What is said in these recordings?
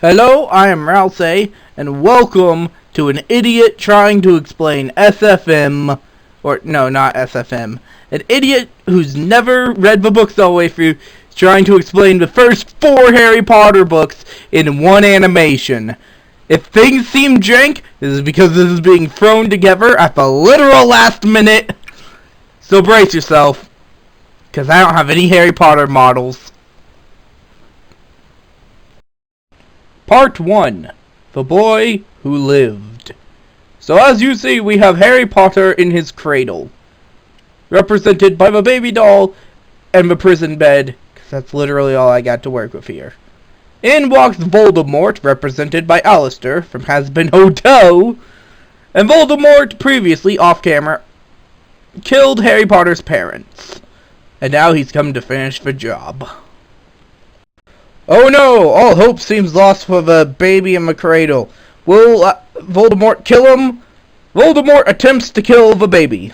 Hello, I am Ralph, and welcome to an idiot trying to explain SFM, or no, not SFM. An idiot who's never read the books all the way through, trying to explain the first 4 Harry Potter books in one animation. If things seem jank, this is because this is being thrown together at the literal last minute. So brace yourself, because I don't have any Harry Potter models. Part 1. The Boy Who Lived. So as you see, we have Harry Potter in his cradle, represented by the baby doll and the prison bed, because that's literally all I got to work with here. In walks Voldemort, represented by Alistair from Hazbin Hotel, and Voldemort, previously off-camera, killed Harry Potter's parents, and now he's come to finish the job. Oh no! All hope seems lost for the baby in the cradle. Will Voldemort kill him? Voldemort attempts to kill the baby.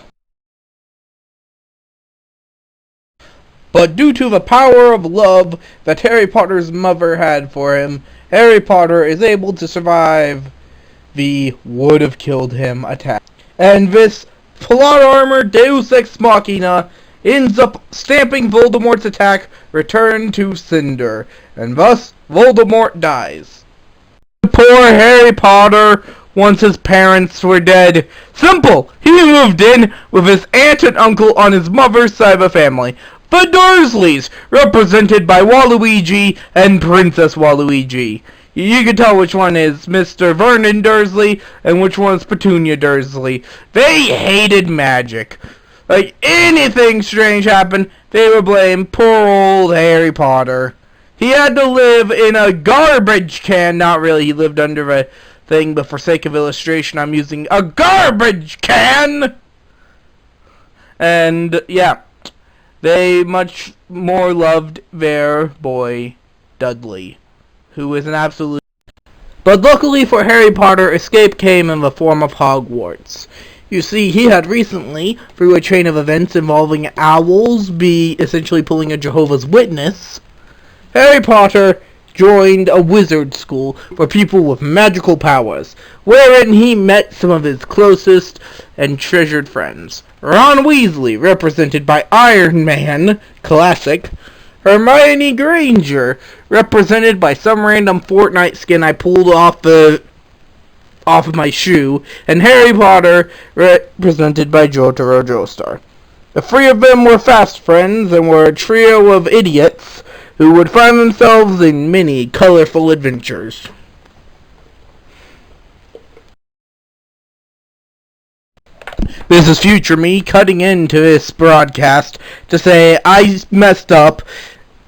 But due to the power of love that Harry Potter's mother had for him, Harry Potter is able to survive the would-have-killed-him attack. And this plot armor Deus Ex Machina ends up stamping Voldemort's attack return to Cinder, and thus Voldemort dies. Poor Harry Potter, once his parents were dead. Simple! He moved in with his aunt and uncle on his mother's side of the family. The Dursleys, represented by Waluigi and Princess Waluigi. You can tell which one is Mr. Vernon Dursley and which one's Petunia Dursley. They hated magic. Like, anything strange happened, they would blame poor old Harry Potter. He had to live in a garbage can. Not really, he lived under a thing, but for sake of illustration, I'm using a garbage can! And, yeah, they much more loved their boy, Dudley, who is an absolute... But luckily for Harry Potter, escape came in the form of Hogwarts. You see, he had recently, through a chain of events involving owls, essentially pulling a Jehovah's Witness, Harry Potter joined a wizard school for people with magical powers, wherein he met some of his closest and treasured friends. Ron Weasley, represented by Iron Man, classic. Hermione Granger, represented by some random Fortnite skin I pulled off of my shoe, and Harry Potter, represented by Jotaro Joestar. The 3 of them were fast friends and were a trio of idiots who would find themselves in many colorful adventures. This is future me cutting into this broadcast to say I messed up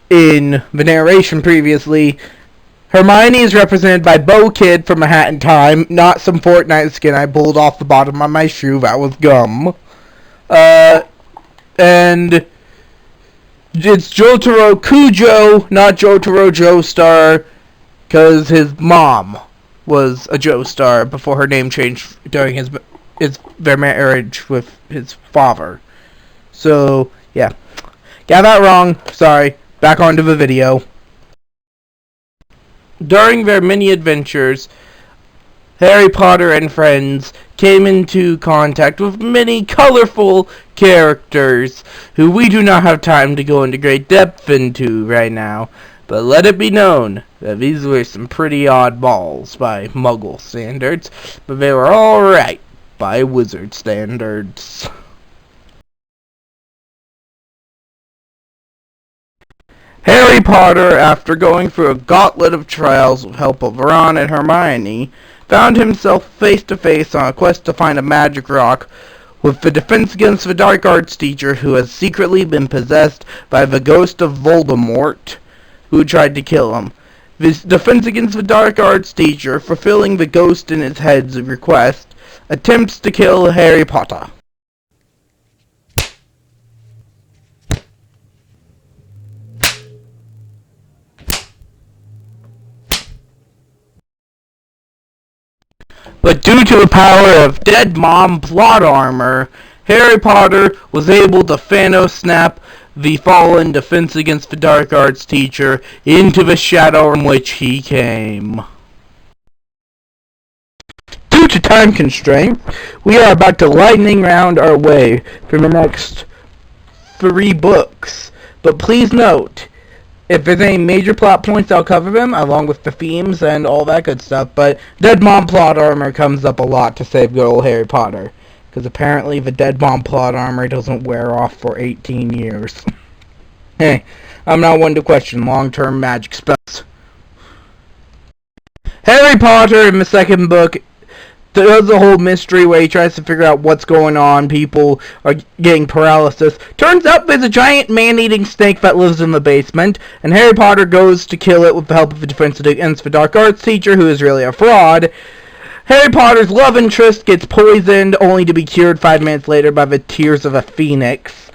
in the narration previously. Hermione is represented by Bo Kid from A Hat in Time, not some Fortnite skin I pulled off the bottom of my shoe. That was gum. And it's Jotaro Kujo, not Jotaro Joestar, because his mom was a Joestar before her name changed during their marriage with his father. So, yeah. Got that wrong. Sorry. Back onto the video. During their many adventures, Harry Potter and friends came into contact with many colorful characters who we do not have time to go into great depth into right now, but let it be known that these were some pretty oddballs by Muggle standards, but they were alright by Wizard standards. Harry Potter, after going through a gauntlet of trials with help of Ron and Hermione, found himself face to face on a quest to find a magic rock with the Defense Against the Dark Arts teacher who has secretly been possessed by the ghost of Voldemort, who tried to kill him. This Defense Against the Dark Arts teacher, fulfilling the ghost in his head's request, attempts to kill Harry Potter. But due to the power of Dead Mom plot armor, Harry Potter was able to Thanos snap the fallen Defense Against the Dark Arts teacher into the shadow from which he came. Due to time constraint, we are about to lightning round our way for the next 3 books. But please note, if there's any major plot points, I'll cover them, along with the themes and all that good stuff. But Dead Mom plot armor comes up a lot to save good old Harry Potter. Because apparently the Dead Mom plot armor doesn't wear off for 18 years. Hey, I'm not one to question long-term magic spells. Harry Potter in the second book does a whole mystery where he tries to figure out what's going on. People are getting paralysis. Turns out there's a giant man-eating snake that lives in the basement, and Harry Potter goes to kill it with the help of the Defense Against the Dark Arts teacher, who is really a fraud. Harry Potter's love interest gets poisoned, only to be cured 5 minutes later by the tears of a phoenix.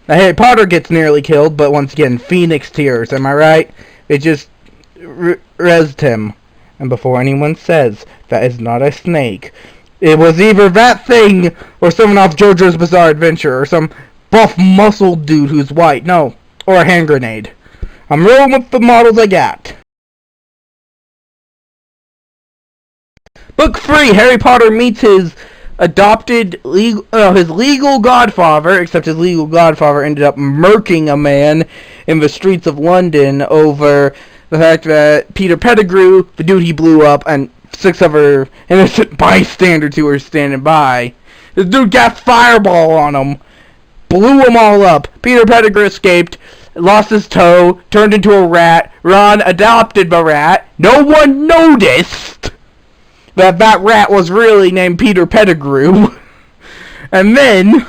Now, Harry Potter gets nearly killed, but once again, phoenix tears, am I right? It just rezzed him. And before anyone says that is not a snake, it was either that thing or someone off JoJo's Bizarre Adventure or some buff muscled dude who's white. No, or a hand grenade. I'm rolling with the models I got. Book 3, Harry Potter meets his his legal godfather, except his legal godfather ended up murking a man in the streets of London over the fact that Peter Pettigrew, the dude he blew up, and 6 other innocent bystanders who were standing by. This dude got fireball on him, blew them all up. Peter Pettigrew escaped, lost his toe, turned into a rat. Ron adopted the rat. No one noticed that rat was really named Peter Pettigrew. And then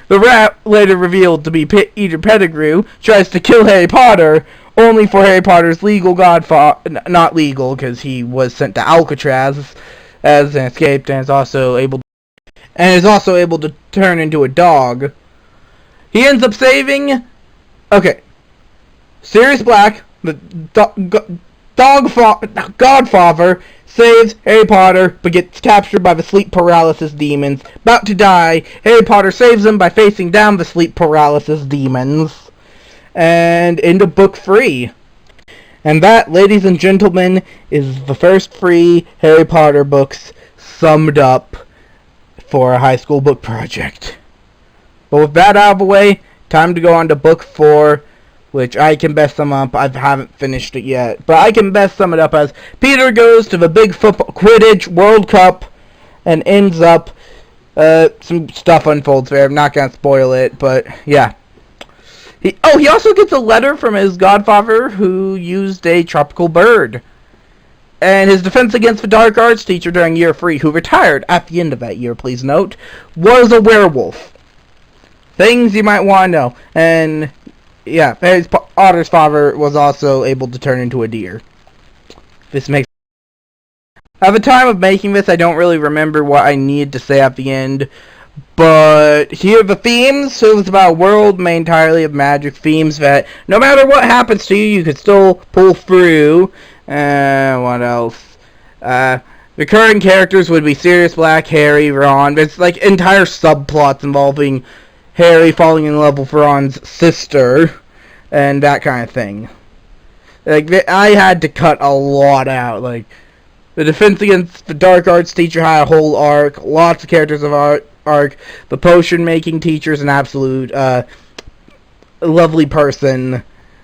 the rat, later revealed to be Peter Pettigrew, tries to kill Harry Potter, only for Harry Potter's legal godfather, not legal because he was sent to Alcatraz as an escaped, and is also able to turn into a dog. He ends up saving, Sirius Black, the godfather, saves Harry Potter, but gets captured by the sleep paralysis demons. About to die, Harry Potter saves him by facing down the sleep paralysis demons. And into book 3. And that, ladies and gentlemen, is the first 3 Harry Potter books summed up for a high school book project. But with that out of the way, time to go on to book 4, which I can best sum up. I haven't finished it yet, but I can best sum it up as Peter goes to the big football Quidditch World Cup and ends up, some stuff unfolds there. I'm not going to spoil it, but yeah. He also gets a letter from his godfather who used a tropical bird. And his Defense Against the Dark Arts teacher during year 3, who retired at the end of that year, please note, was a werewolf. Things you might want to know. And yeah, Harry Potter's father was also able to turn into a deer. This makes... At the time of making this, I don't really remember what I needed to say at the end. But here are the themes. So it's about a world made entirely of magic. Themes that no matter what happens to you, you can still pull through. What else? Recurring characters would be Sirius Black, Harry, Ron. There's like entire subplots involving Harry falling in love with Ron's sister and that kind of thing. Like I had to cut a lot out. Like the Defense Against the Dark Arts teacher had a whole arc. Lots of characters of arc. The potion making teacher's an absolute lovely person.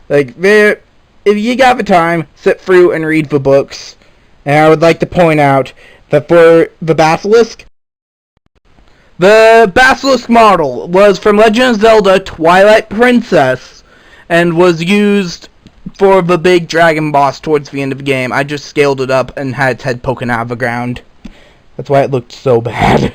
Like if you got the time, sit through and read the books. And I would like to point out that for the basilisk model was from Legend of Zelda Twilight Princess and was used for the big dragon boss towards the end of the game. I just scaled it up and had its head poking out of the ground. That's why it looked so bad.